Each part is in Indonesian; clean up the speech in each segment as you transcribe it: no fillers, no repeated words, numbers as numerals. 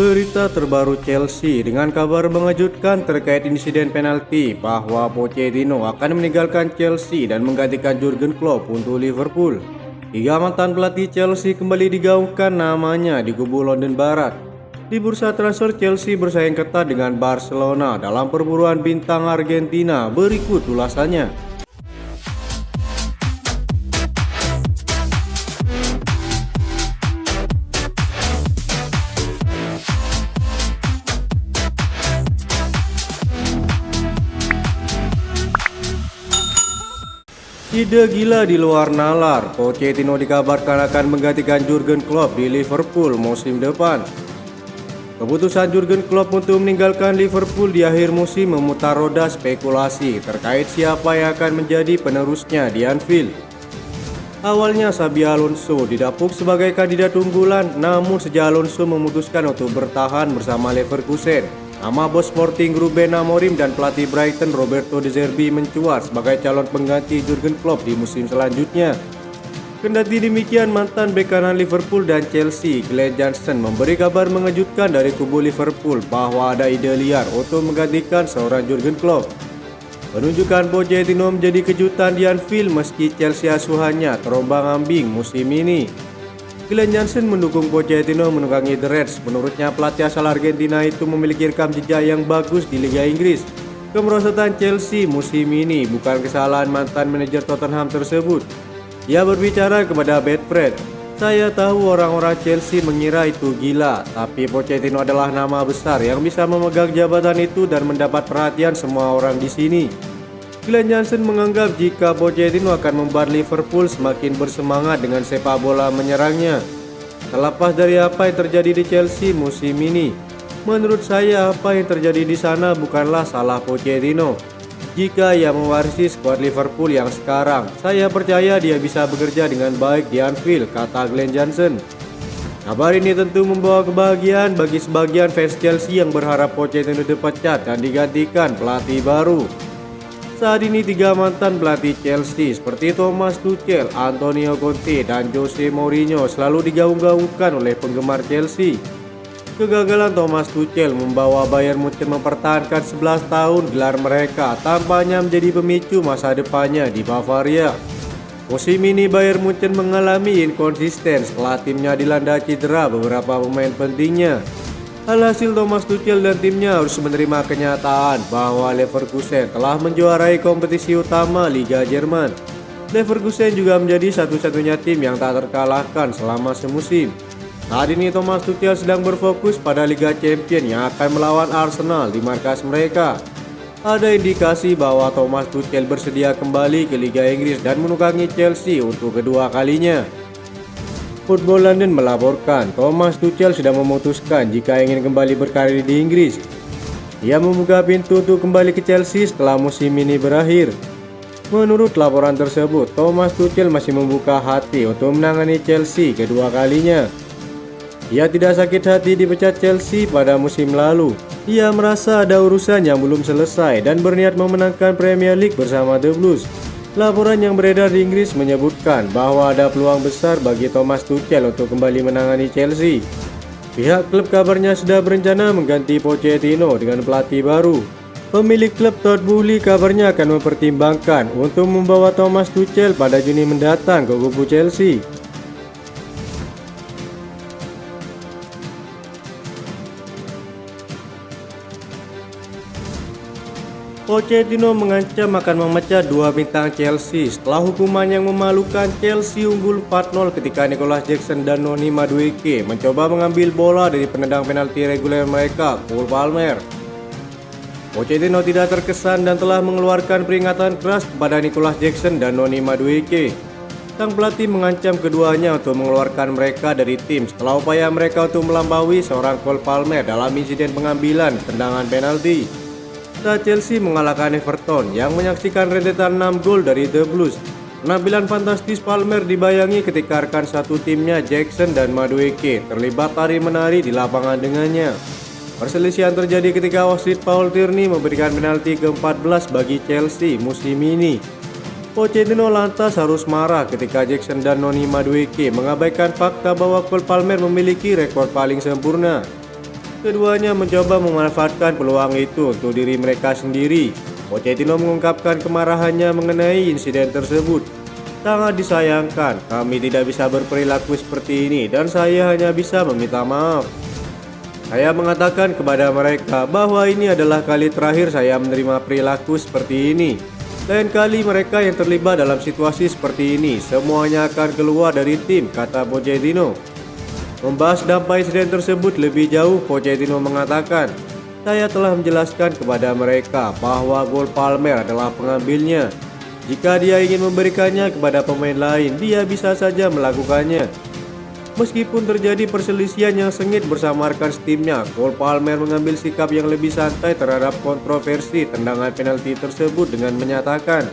Berita terbaru Chelsea dengan kabar mengejutkan terkait insiden penalti bahwa Pochettino akan meninggalkan Chelsea dan menggantikan Jurgen Klopp untuk Liverpool. Tiga mantan pelatih Chelsea kembali digaungkan namanya di kubu London Barat. Di bursa transfer, Chelsea bersaing ketat dengan Barcelona dalam perburuan bintang Argentina. Berikut ulasannya. Ide gila di luar nalar, Pochettino dikabarkan akan menggantikan Jurgen Klopp di Liverpool musim depan. Keputusan Jurgen Klopp untuk meninggalkan Liverpool di akhir musim memutar roda spekulasi terkait siapa yang akan menjadi penerusnya di Anfield. Awalnya Xabi Alonso didapuk sebagai kandidat unggulan, namun sejak Alonso memutuskan untuk bertahan bersama Leverkusen, nama bos Sporting Ruben Amorim dan pelatih Brighton Roberto De Zerbi mencuat sebagai calon pengganti Jurgen Klopp di musim selanjutnya. Kendati demikian, mantan bek kanan Liverpool dan Chelsea, Glenn Johnson, memberi kabar mengejutkan dari kubu Liverpool bahwa ada ide liar untuk menggantikan seorang Jurgen Klopp. Penunjukan Pochettino menjadi kejutan di Anfield meski Chelsea asuhannya terombang-ambing musim ini. Glenn Johnson mendukung Pochettino menunggangi The Reds. Menurutnya pelatih asal Argentina itu memiliki rekam jejak yang bagus di Liga Inggris. Kemerosotan Chelsea musim ini bukan kesalahan mantan manajer Tottenham tersebut. Ia berbicara kepada Betfred, "Saya tahu orang-orang Chelsea mengira itu gila, tapi Pochettino adalah nama besar yang bisa memegang jabatan itu dan mendapat perhatian semua orang di sini." Glenn Johnson menganggap jika Pochettino akan membuat Liverpool semakin bersemangat dengan sepak bola menyerangnya. Terlepas dari apa yang terjadi di Chelsea musim ini, menurut saya apa yang terjadi di sana bukanlah salah Pochettino. Jika ia mewarisi skuad Liverpool yang sekarang, saya percaya dia bisa bekerja dengan baik di Anfield, kata Glenn Johnson. Kabar ini tentu membawa kebahagiaan bagi sebagian fans Chelsea yang berharap Pochettino dipecat dan digantikan pelatih baru. Saat ini tiga mantan pelatih Chelsea seperti Thomas Tuchel, Antonio Conte, dan Jose Mourinho selalu digaung-gaungkan oleh penggemar Chelsea. Kegagalan Thomas Tuchel membawa Bayern Munchen mempertahankan 11 tahun gelar mereka tampaknya menjadi pemicu masa depannya di Bavaria. Musim ini Bayern Munchen mengalami inkonsisten setelah timnya dilanda cedera beberapa pemain pentingnya. Alhasil Thomas Tuchel dan timnya harus menerima kenyataan bahwa Leverkusen telah menjuarai kompetisi utama Liga Jerman. Leverkusen juga menjadi satu-satunya tim yang tak terkalahkan selama semusim. Saat ini Thomas Tuchel sedang berfokus pada Liga Champions yang akan melawan Arsenal di markas mereka. Ada indikasi bahwa Thomas Tuchel bersedia kembali ke Liga Inggris dan menunggangi Chelsea untuk kedua kalinya. Football London melaporkan Thomas Tuchel sudah memutuskan jika ingin kembali berkarir di Inggris. Ia membuka pintu untuk kembali ke Chelsea setelah musim ini berakhir. Menurut laporan tersebut, Thomas Tuchel masih membuka hati untuk menangani Chelsea kedua kalinya. Ia tidak sakit hati dipecat Chelsea pada musim lalu. Ia merasa ada urusan yang belum selesai dan berniat memenangkan Premier League bersama The Blues. Laporan yang beredar di Inggris menyebutkan bahwa ada peluang besar bagi Thomas Tuchel untuk kembali menangani Chelsea. Pihak klub kabarnya sudah berencana mengganti Pochettino dengan pelatih baru. Pemilik klub Todd Boehly kabarnya akan mempertimbangkan untuk membawa Thomas Tuchel pada Juni mendatang ke kubu Chelsea. Pochettino mengancam akan memecat dua bintang Chelsea setelah hukuman yang memalukan. Chelsea unggul 4-0 ketika Nicolas Jackson dan Noni Madueke mencoba mengambil bola dari penendang penalti reguler mereka, Cole Palmer. Pochettino tidak terkesan dan telah mengeluarkan peringatan keras kepada Nicolas Jackson dan Noni Madueke. Sang pelatih mengancam keduanya untuk mengeluarkan mereka dari tim setelah upaya mereka untuk melampaui seorang Cole Palmer dalam insiden pengambilan tendangan penalti. Saat Chelsea mengalahkan Everton yang menyaksikan rentetan 6 gol dari The Blues, penampilan fantastis Palmer dibayangi ketika rekan satu timnya Jackson dan Madueke terlibat tari-menari di lapangan dengannya. Perselisihan terjadi ketika wasit Paul Tierney memberikan penalti ke-14 bagi Chelsea musim ini. Pochettino lantas harus marah ketika Jackson dan Noni Madueke mengabaikan fakta bahwa Cole Palmer memiliki rekor paling sempurna. Keduanya mencoba memanfaatkan peluang itu untuk diri mereka sendiri. Pochettino mengungkapkan kemarahannya mengenai insiden tersebut. Sangat disayangkan, kami tidak bisa berperilaku seperti ini dan saya hanya bisa meminta maaf. Saya mengatakan kepada mereka bahwa ini adalah kali terakhir saya menerima perilaku seperti ini. Lain kali mereka yang terlibat dalam situasi seperti ini, semuanya akan keluar dari tim, kata Pochettino. Membahas dampak insiden tersebut lebih jauh, Pochettino mengatakan, saya telah menjelaskan kepada mereka bahwa gol Palmer adalah pengambilnya. Jika dia ingin memberikannya kepada pemain lain, dia bisa saja melakukannya. Meskipun terjadi perselisihan yang sengit bersama rekan timnya, Cole Palmer mengambil sikap yang lebih santai terhadap kontroversi tendangan penalti tersebut dengan menyatakan,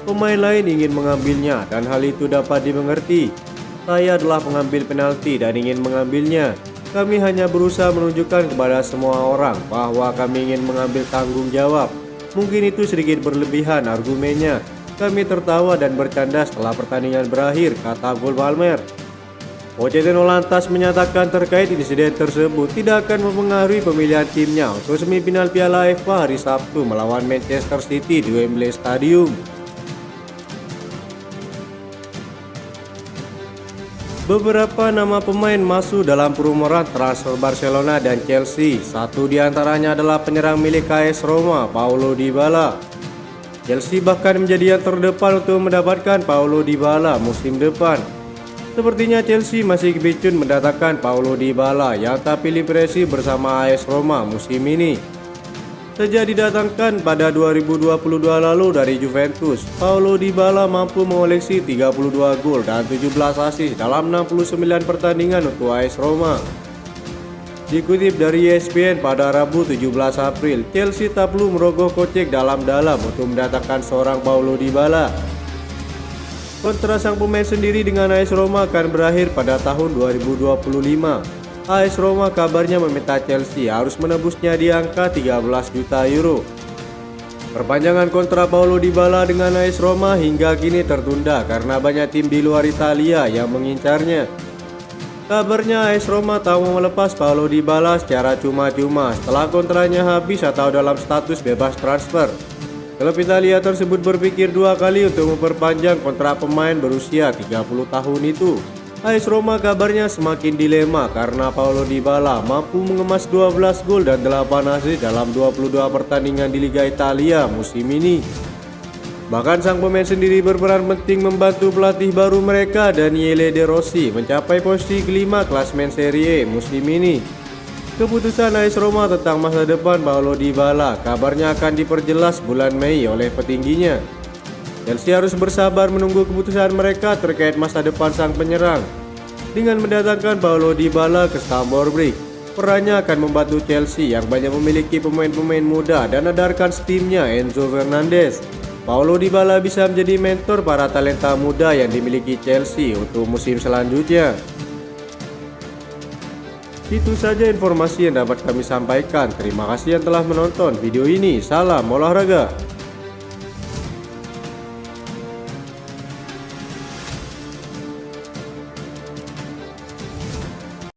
pemain lain ingin mengambilnya dan hal itu dapat dimengerti. Saya adalah pengambil penalti dan ingin mengambilnya. Kami hanya berusaha menunjukkan kepada semua orang bahwa kami ingin mengambil tanggung jawab. Mungkin itu sedikit berlebihan argumennya. Kami tertawa dan bercanda setelah pertandingan berakhir, kata Cole Palmer. Pochettino lantas menyatakan terkait insiden tersebut tidak akan mempengaruhi pemilihan timnya untuk semifinal Piala FA hari Sabtu melawan Manchester City di Wembley Stadium. Beberapa nama pemain masuk dalam perumoran transfer Barcelona dan Chelsea. Satu di antaranya adalah penyerang milik AS Roma, Paulo Dybala. Chelsea bahkan menjadi yang terdepan untuk mendapatkan Paulo Dybala musim depan. Sepertinya Chelsea masih kebicun mendatangkan Paulo Dybala yang tak pilih presi bersama AS Roma musim ini. Sejak didatangkan pada 2022 lalu dari Juventus, Paulo Dybala mampu mengoleksi 32 gol dan 17 assist dalam 69 pertandingan untuk AS Roma. Dikutip dari ESPN pada Rabu 17 April, Chelsea tak perlu merogoh kocek dalam-dalam untuk mendatangkan seorang Paulo Dybala. Kontrak sang pemain sendiri dengan AS Roma akan berakhir pada tahun 2025. AS Roma kabarnya meminta Chelsea harus menebusnya di angka 13 juta euro. Perpanjangan kontrak Paulo Dybala dengan AS Roma hingga kini tertunda karena banyak tim di luar Italia yang mengincarnya. Kabarnya AS Roma tak mau melepas Paulo Dybala secara cuma-cuma setelah kontraknya habis atau dalam status bebas transfer. Klub Italia tersebut berpikir dua kali untuk memperpanjang kontrak pemain berusia 30 tahun itu. AS Roma kabarnya semakin dilema karena Paulo Dybala mampu mengemas 12 gol dan 8 assist dalam 22 pertandingan di Liga Italia musim ini. Bahkan sang pemain sendiri berperan penting membantu pelatih baru mereka Daniele De Rossi mencapai posisi kelima klasemen Serie A musim ini. Keputusan AS Roma tentang masa depan Paulo Dybala kabarnya akan diperjelas bulan Mei oleh petingginya. Chelsea harus bersabar menunggu keputusan mereka terkait masa depan sang penyerang. Dengan mendatangkan Paulo Dybala ke Stamford Bridge, perannya akan membantu Chelsea yang banyak memiliki pemain-pemain muda dan edarkan timnya Enzo Fernandez. Paulo Dybala bisa menjadi mentor para talenta muda yang dimiliki Chelsea untuk musim selanjutnya. Itu saja informasi yang dapat kami sampaikan. Terima kasih yang telah menonton video ini. Salam olahraga.